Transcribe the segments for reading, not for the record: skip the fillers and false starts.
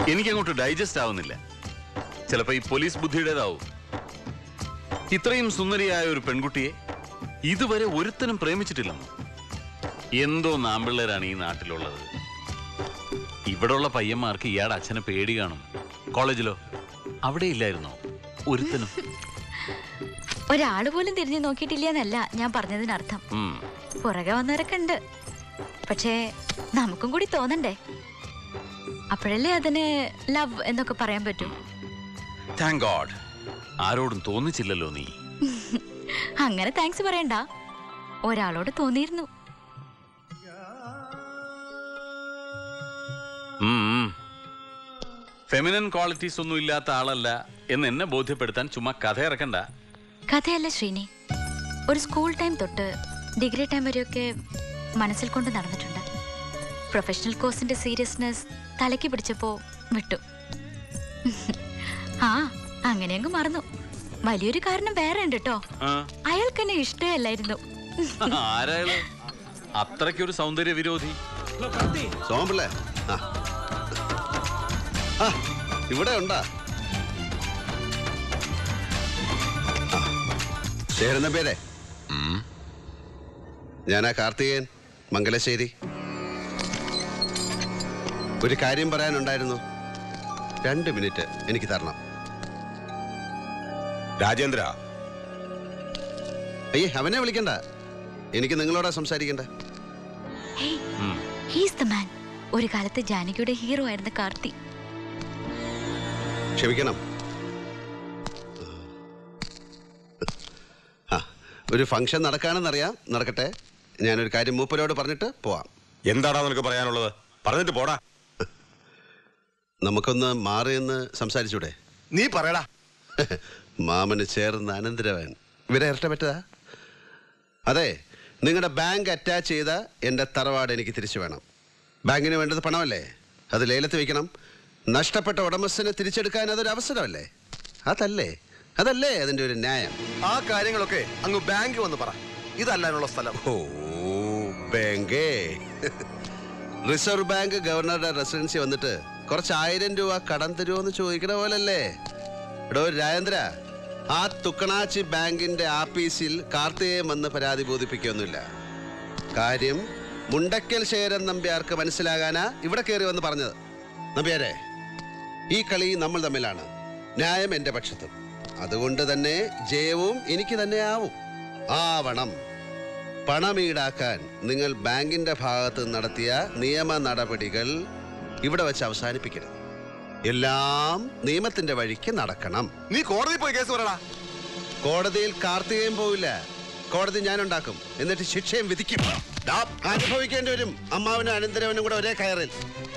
എനിക്കങ്ങോട്ട് digest ആവുന്നില്ല. ചിലപ്പോ ഈ പോലീസ് ബുദ്ധിയുടേതാവും. ഇത്രയും സുന്ദരിയായ ഒരു പെൺകുട്ടിയെ ഇതുവരെ ഒരുത്തനും പ്രേമിച്ചിട്ടില്ലെന്ന്. എന്തോ നാമ്പിള്ളേരാണ് ഈ നാട്ടിലുള്ളത്. ഇവിടെയുള്ള പയ്യന്മാർക്ക് ഇയാളുടെ അച്ഛനെ പേടി കാണും. കോളേജിലോ അവിടെ ഇല്ലായിരുന്നോ ഒരുത്തനും? ഒരാള് പോലും തിരിഞ്ഞു നോക്കിയിട്ടില്ലെന്നല്ല ഞാൻ പറഞ്ഞതിനർത്ഥം. പുറകെ വന്നവരൊക്കെ ഉണ്ട്. പക്ഷേ നമുക്കും കൂടി തോന്നണ്ടേ? അപ്പോഴല്ലേ അതിന് ലവ് എന്നൊക്കെ പറയാൻ പറ്റൂ. താങ്ക് ഗോഡ്, ആരോടും തോന്നിച്ചില്ലല്ലോ നീ. അങ്ങനെ താങ്ക്സ് പറയണ്ട, ഒരാളോട് തോന്നിയിരുന്നു. ഫെമിനൻ ക്വാളിറ്റീസ് ഒന്നും ഇല്ലാത്ത ആളല്ല എന്ന് എന്നെ ബോധ്യപ്പെടുത്താൻ ചുമ്മാ കഥ ഇറക്കണ്ട. കഥയല്ല ശ്രീനി, ഒരു സ്കൂൾ ടൈം തൊട്ട് ഡിഗ്രി ടൈം വരെയൊക്കെ മനസ്സിൽ കൊണ്ട് നടന്നിട്ടുണ്ട്. പ്രൊഫഷണൽ കോഴ്സിന്റെ സീരിയസ്നെസ് തലയ്ക്ക് പിടിച്ചപ്പോ വിട്ടു. ആ അങ്ങനെയങ്ങ് മറന്നു. വലിയൊരു കാരണം വേറെ ഉണ്ട് കേട്ടോ. അയാൾക്ക് എന്നെ ഇഷ്ടമല്ലായിരുന്നു. ആരാള് അത്രയ്ക്കൊരു സൗന്ദര്യ വിരോധി? ഇവിടെ ഉണ്ടാ ചേരുന്ന പേരെ? ഞാനാ കാർത്തികേയൻ, മംഗലശ്ശേരി. ഒരു കാര്യം പറയാനുണ്ടായിരുന്നു. 2 മിനിറ്റ് എനിക്ക് തരണം. രാജേന്ദ്ര. അയ്യേ, അവനെ വിളിക്കണ്ട, എനിക്ക് നിങ്ങളോടാ സംസാരിക്കണ്ട. ഒരു കാലത്ത് ജാനകിയുടെ ഹീറോ ആയിരുന്ന കാർത്തി. ക്ഷമിക്കണം. ഒരു ഫംഗ്ഷൻ നടക്കാണെന്നറിയാം, നടക്കട്ടെ. ഞാനൊരു കാര്യം മൂപ്പരോട് പറഞ്ഞിട്ട് പോവാം. എന്താടാ നിനക്ക് പറയാനുള്ളത്? പറഞ്ഞിട്ട് പോടാ. നമുക്കൊന്ന് മാറിയെന്ന് സംസാരിച്ചൂടെ? നീ പറയടാ. മാമന് ചേർന്ന് അനന്തരവൻ ഇവരെ ഇരട്ട പറ്റതാ? അതെ, നിങ്ങളുടെ ബാങ്ക് അറ്റാച്ച് ചെയ്ത എൻ്റെ തറവാട് എനിക്ക് തിരിച്ചു വേണം. ബാങ്കിന് വേണ്ടത് പണമല്ലേ? അത് ലേലത്ത് വയ്ക്കണം. നഷ്ടപ്പെട്ട ഉടമസ്ഥനെ തിരിച്ചെടുക്കാൻ അതൊരു അവസരമല്ലേ? അതല്ലേ അതിൻ്റെ ഒരു ന്യായം? ആ കാര്യങ്ങളൊക്കെ അങ്ങ് ബാങ്ക് വന്ന് പറ. ഇതല്ലാനുള്ള സ്ഥലം. ഓ, ബാങ്കേ. റിസർവ് ബാങ്ക് ഗവർണറുടെ റെസിഡൻസി വന്നിട്ട് കുറച്ച് 1000 രൂപ കടം തരുമോന്ന് ചോദിക്കണ പോലല്ലേ? എടോ രാജേന്ദ്ര, ആ തുക്കണാച്ചി ബാങ്കിന്റെ ആഫീസിൽ കാർത്തികേയൻ വന്ന് പരാതി ബോധിപ്പിക്കൊന്നുമില്ല. കാര്യം മുണ്ടക്കൽ ശേരൻ നമ്പ്യാർക്ക് മനസ്സിലാകാനാ ഇവിടെ കയറി വന്ന് പറഞ്ഞത്. നമ്പ്യാരെ, ഈ കളി നമ്മൾ തമ്മിലാണ്. ന്യായം എൻ്റെ പക്ഷത്തും. അതുകൊണ്ട് തന്നെ ജയവും എനിക്ക് തന്നെ ആവണം. പണം ഈടാക്കാൻ നിങ്ങൾ ബാങ്കിന്റെ ഭാഗത്ത് നടത്തിയ നിയമ നടപടികൾ ഇവിടെ വെച്ച് അവസാനിപ്പിക്കരുത്. എല്ലാം നിയമത്തിന്റെ വഴിക്ക് നടക്കണം. നീ കോടതി പോയി കേസ് പറയടാ. കോടതിയിൽ കാർത്തികേയൻ പോവില്ല. കോടതി ഞാനുണ്ടാക്കും, എന്നിട്ട് ശിക്ഷയും വിധിക്കും. അനുഭവിക്കേണ്ടി വരും അമ്മാവനും അനന്തരവനും കൂടെ ഒരേ കയറിൽ.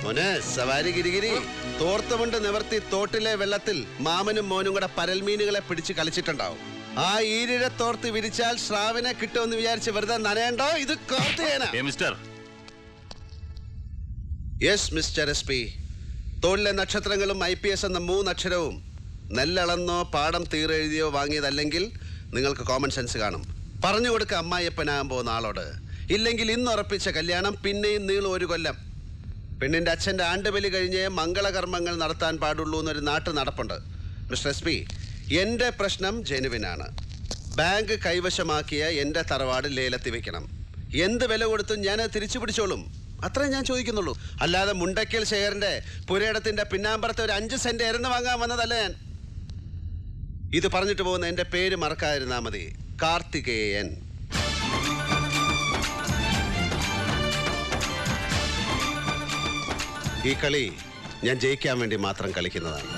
മോനെ സവാരി ഗിരിഗിരി, തോർത്തുമുണ്ട് നിവർത്തി തോട്ടിലെ വെള്ളത്തിൽ മാമനും മോനും കൂടെ പരൽമീനുകളെ പിടിച്ച് കളിച്ചിട്ടുണ്ടാവും. ആ ഈരിഴ തോർത്ത് വിരിച്ചാൽ ശ്രാവിനെ കിട്ടുമെന്ന് വിചാരിച്ച് വെറുതെ നനയണ്ടോ? ഇത് കാർത്തികേയനാ. Yes mister SP. തോളിലെ നക്ഷത്രങ്ങളും IPS എന്ന 3 അക്ഷരവും നെല്ലളന്നോ പാടം തീരെഴുതിയോ വാങ്ങിയതല്ലെങ്കിൽ നിങ്ങൾക്ക് കോമൺ സെൻസ് കാണും. പറഞ്ഞു കൊടുക്ക അമ്മായിയപ്പനാകാൻ പോകുന്ന ആളോട്. ഇല്ലെങ്കിൽ ഇന്നുറപ്പിച്ച കല്യാണം പിന്നെയും നീളും 1 കൊല്ലം. പെണ്ണിന്റെ അച്ഛൻ്റെ ആണ്ടുബലി കഴിഞ്ഞ് മംഗളകർമ്മങ്ങൾ നടത്താൻ പാടുള്ളൂ എന്നൊരു നാട്ടു നടപ്പുണ്ട്. മിസ്റ്റർ SP, എൻ്റെ പ്രശ്നം ജെനുവിനാണ്. ബാങ്ക് കൈവശമാക്കിയ എൻ്റെ തറവാട് ലേലത്തി വെക്കണം. എന്ത് വില കൊടുത്തും ഞാൻ തിരിച്ചു പിടിച്ചോളും. അത്രേ ഞാൻ ചോദിക്കുന്നുള്ളൂ. അല്ലാതെ മുണ്ടക്കൽ ശേഖറിന്റെ പുരയിടത്തിന്റെ പിന്നാമ്പറത്തെ ഒരു 5 സെന്റ് എരന്ന് വാങ്ങാൻ വന്നതല്ല ഞാൻ. ഇത് പറഞ്ഞിട്ട് പോകുന്ന എൻ്റെ പേര് മറക്കാതിരുന്നാ മതി. കാർത്തികേയൻ. ഈ കളി ഞാൻ ജയിക്കാൻ വേണ്ടി മാത്രം കളിക്കുന്നതാണ്.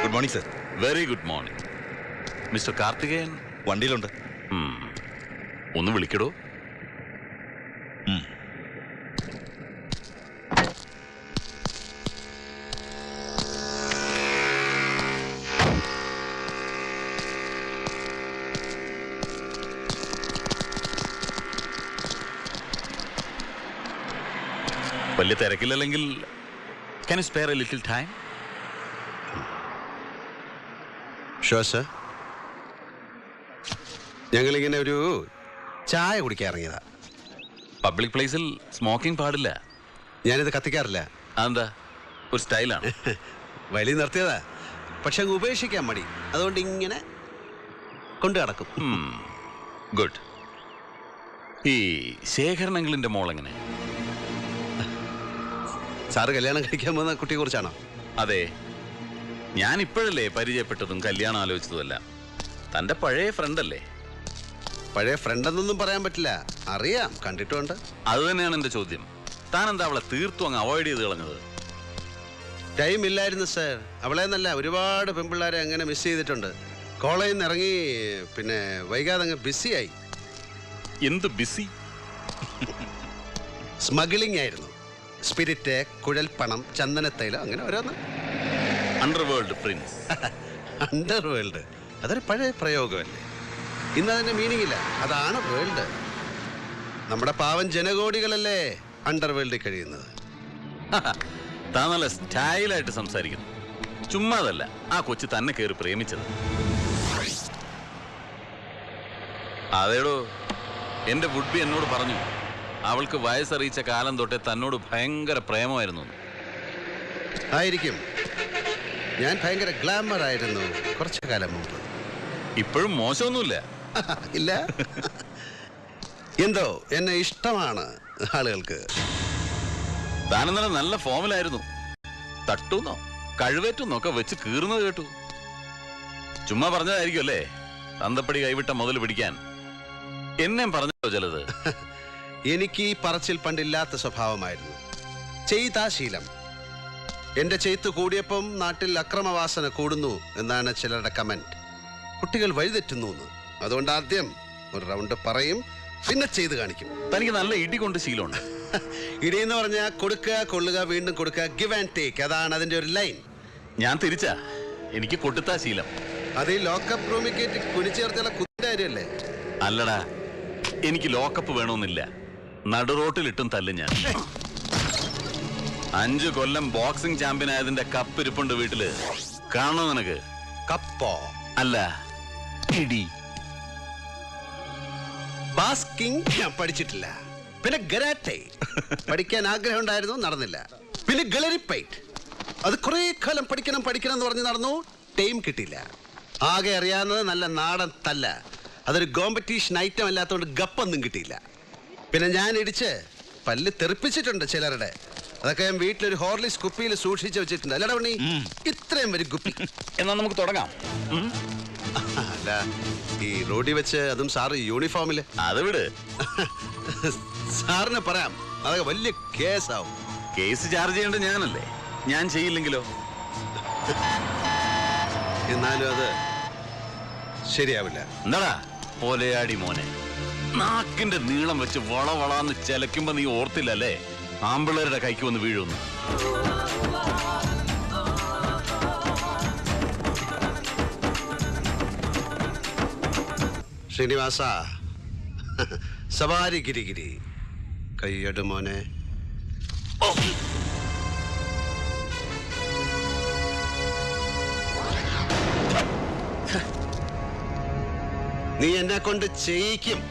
Good morning sir. Very good morning. Mister Karthikeyan വണ്ടിയിലുണ്ട്. ഒന്ന് വിളിക്കടോ. വലിയ തിരക്കില്ലെങ്കിൽ can you spare a little time? Sure sir. ഞങ്ങളിങ്ങനെ ഒരു ചായ കുടിക്കാൻ ഇറങ്ങിയതാ. പബ്ലിക് പ്ലേസിൽ സ്മോക്കിംഗ് പാടില്ല. ഞാനിത് കത്തിക്കാറില്ല. അതെന്താ? ഒരു സ്റ്റൈലാണ്. വലി നിർത്തിയതാ, പക്ഷെ അങ്ങ് ഉപേക്ഷിക്കാൻ മടി. അതുകൊണ്ട് ഇങ്ങനെ കൊണ്ടു നടക്കും. ഗുഡ്. ഈ ശേഖരണങ്ങളിന്റെ മോളെങ്ങനെ? സാറ് കല്യാണം കഴിക്കാൻ പോകുന്ന കുട്ടിയെ കുറിച്ചാണോ? അതെ, ഞാൻ ഇപ്പോഴല്ലേ പരിചയപ്പെട്ടതും കല്യാണം ആലോചിച്ചതുമല്ല. തന്റെ പഴയ ഫ്രണ്ടല്ലേ? പഴയ ഫ്രണ്ട് എന്നൊന്നും പറയാൻ പറ്റില്ല, അറിയാം, കണ്ടിട്ടുണ്ട്. അത് തന്നെയാണ് എന്റെ ചോദ്യം. താൻ എന്താ അവളെ തീർത്തും അങ്ങ് അവോയ്ഡ് ചെയ്ത് കളഞ്ഞത്? ടൈം ഇല്ലായിരുന്നു സർ. അവളെ എന്നല്ല, ഒരുപാട് പെൺപിള്ളേരെ അങ്ങനെ മിസ് ചെയ്തിട്ടുണ്ട്. കോളേജിൽ നിന്ന് ഇറങ്ങി പിന്നെ വൈകാതെ അങ്ങ് ബിസിയായി. എന്ത് ബിസി? സ്മഗ്ലിംഗ് ആയിരുന്നു. സ്പിരിറ്റ്, കുഴൽപ്പണം, ചന്ദനത്തൈലം, അങ്ങനെ ഓരോന്ന്. Underworld Prince. അണ്ടർവേൾഡ് അതൊരു പഴയ പ്രയോഗമല്ലേ? ഇന്ന് അതിന്റെ മീനിങ് ഇല്ല. അതാണ് വേൾഡ്. നമ്മുടെ പാവം ജനകോടികളല്ലേ അണ്ടർവേൾഡിൽ കഴിയുന്നത്. താൻ നല്ല സ്റ്റൈലായിട്ട് സംസാരിക്കുന്നു. ചുമ്മാതല്ല ആ കൊച്ചു തന്നെ കയറി പ്രേമിച്ചത്. അതേടോ, എന്റെ വുഡ്ബി എന്നോട് പറഞ്ഞു അവൾക്ക് വയസ്സറിയിച്ച കാലം തൊട്ടേ തന്നോട് ഭയങ്കര പ്രേമമായിരുന്നു. ആയിരിക്കും. ഞാൻ ഭയങ്കര ഗ്ലാമർ ആയിരുന്നു കുറച്ചു കാലം മുമ്പ്. ഇപ്പോഴും മോശമൊന്നുമില്ല. ഇല്ല, എന്തോ എന്നെ ഇഷ്ടമാണ് ആളുകൾക്ക്. താനെന്നല്ല നല്ല ഫോമിലായിരുന്നു. തട്ടുന്നോ കഴിവേറ്റുന്നോ ഒക്കെ വെച്ച് കീറുന്നത് കേട്ടു. ചുമ്മാ പറഞ്ഞതായിരിക്കും അല്ലേ തന്തപ്പടി കൈവിട്ട മുതൽ പിടിക്കാൻ? എന്നെ പറഞ്ഞോ ചിലത്? എനിക്ക് ഈ പറച്ചിൽ പണ്ടില്ലാത്ത സ്വഭാവമായിരുന്നു. ചെയ്താ ശീലം. എന്റെ ചെയ്ത്ത് കൂടിയപ്പം നാട്ടിൽ അക്രമവാസന കൂടുന്നു എന്നാണ് ചിലരുടെ കമന്റ്. കുട്ടികൾ വഴിതെറ്റുന്നു എന്ന്. അതുകൊണ്ട് ആദ്യം ഒരു റൗണ്ട് പറയും, പിന്നെ ചെയ്ത് കാണിക്കും. തനിക്ക് നല്ല ഇടി കൊണ്ട് ശീലമുണ്ട്. ഇടിയെന്ന് പറഞ്ഞാൽ കൊടുക്കുക, കൊള്ളുക, വീണ്ടും കൊടുക്കുക, ഗിവ് ആൻഡ് ടേക്ക്. അതാണ് അതിന്റെ ഒരു ലൈൻ. ഞാൻ തിരിച്ചാ, എനിക്ക് കൊട്ടുത്താ ശീലം. അത് ഈ ലോക്കപ്പ് റൂമിൽ കയറ്റി കുനിച്ചേർത്തുള്ള കുത്തിന്റെ കാര്യമല്ലേ? അല്ലടാ, എനിക്ക് ലോക്കപ്പ് വേണമെന്നില്ല. നടുറോട്ടിലിട്ടും തല്ലും ഞാൻ. 5 കൊല്ലം ബോക്സിംഗ് ചാമ്പ്യൻ ആയതിന്റെ കപ്പ് ഇരിപ്പുണ്ട് വീട്ടില്. കാണണോ നിനക്ക്? കപ്പോ? അല്ല, ഇടി. ബാസ്കിംഗ് ഞാൻ പഠിച്ചിട്ടില്ല. പിന്നെ ഗരാറ്റെ പഠിക്കാൻ ആഗ്രഹം ഉണ്ടായിരുന്നു, നടന്നില്ല. പിന്നെ ഗളരിപ്പൈറ്റ്, അത് കുറെ കാലം പഠിക്കണം എന്ന് പറഞ്ഞ് നടന്നു, ടൈം കിട്ടിയില്ല. ആകെ അറിയാവുന്നത് നല്ല നാടൻ തല്ല. അതൊരു കോമ്പറ്റീഷൻ ഐറ്റം അല്ലാത്തതുകൊണ്ട് ഗപ്പൊന്നും കിട്ടിയില്ല. പിന്നെ ഞാൻ ഇടിച്ച് പല്ല് തെറിപ്പിച്ചിട്ടുണ്ട് ചിലരുടെ. അതൊക്കെ ഞാൻ വീട്ടിലൊരു ഹോർലിക്സ് കുപ്പിയിൽ സൂക്ഷിച്ചു വെച്ചിട്ടുണ്ട്. അല്ലടാ ഉണ്ണി, ഇത്രയും വരും കുപ്പി. എന്നാ നമുക്ക് തുടങ്ങാം. അല്ല, ഈ റോഡിൽ വെച്ച്, അതും സാറ് യൂണിഫോമില്. അത് വിട്. സാറിന് പറയാം, അതൊക്കെ വലിയ കേസാവും. കേസ് ചാർജ് ചെയ്യേണ്ടത് ഞാനല്ലേ? ഞാൻ ചെയ്യില്ലെങ്കിലോ? എന്നാലും അത് ശരിയാവില്ല. എന്താടാ പോലെയാടി മോനെ, നാക്കിന്റെ നീളം വെച്ച് വളവളാന്ന് ചെലക്കുമ്പോ നീ ഓർത്തില്ലല്ലേ ആമ്പിള്ളേരുടെ കൈക്ക് വന്ന് വീഴുന്നു? ശ്രീനിവാസ, സവാരി ഗിരിഗിരി, കയ്യട് മോനെ. നീ എന്നെ കൊണ്ട് ചെയ്യിക്കും.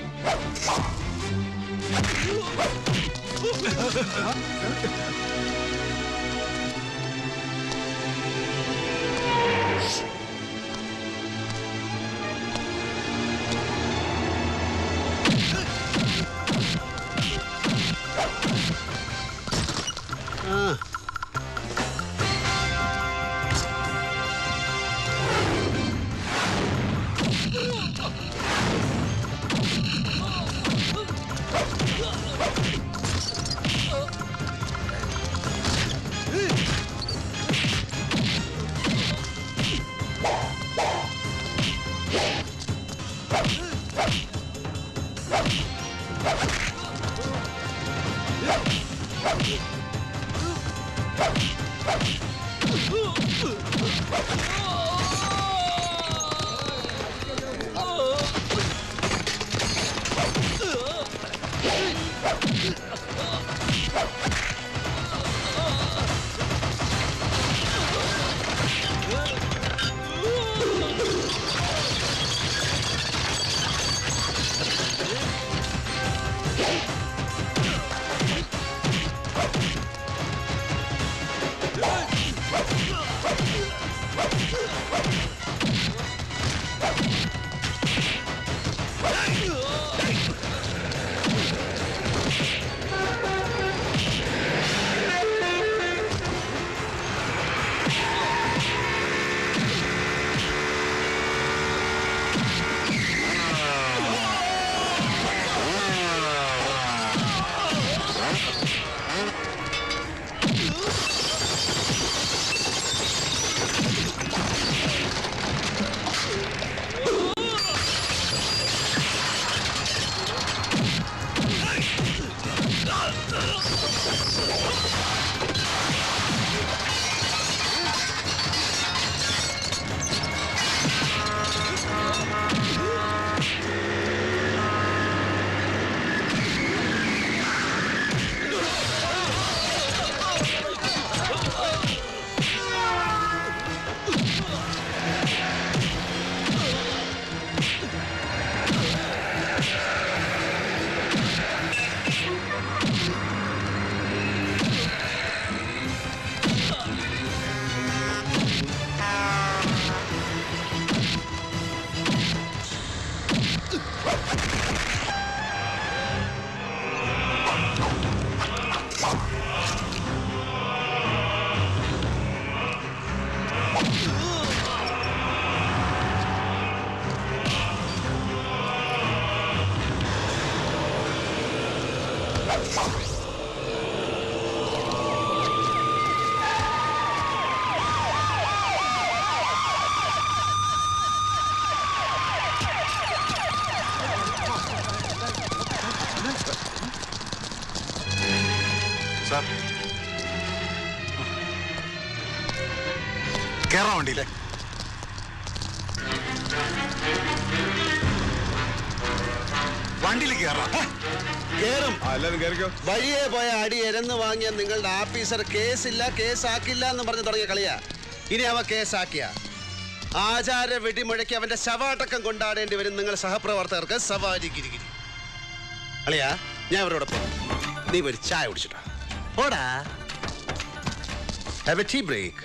സാർ കേറാൻ വണ്ടിയില്ലേ? വണ്ടിയിൽ കേറാം. കേറും. വഴിയെ പോയ അടി എരന്ന് വാങ്ങിയ നിങ്ങളുടെ ആഫീസർ കേസില്ല കേസാക്കില്ല എന്ന് പറഞ്ഞു തുടങ്ങിയ കളിയാ. ഇനി അവ കേസാക്കിയ ആചാര വെടിമുഴക്കി അവന്റെ ശവാടക്കം കൊണ്ടാടേണ്ടി വരും നിങ്ങൾ സഹപ്രവർത്തകർക്ക്. സവാരി ഗിരിഗിരി അളിയാ, ഞാൻ അവരോട് പോകും. നീ ഒരു ചായ കുടിച്ചിട്ടോ. ഓടാ. Have a tea break.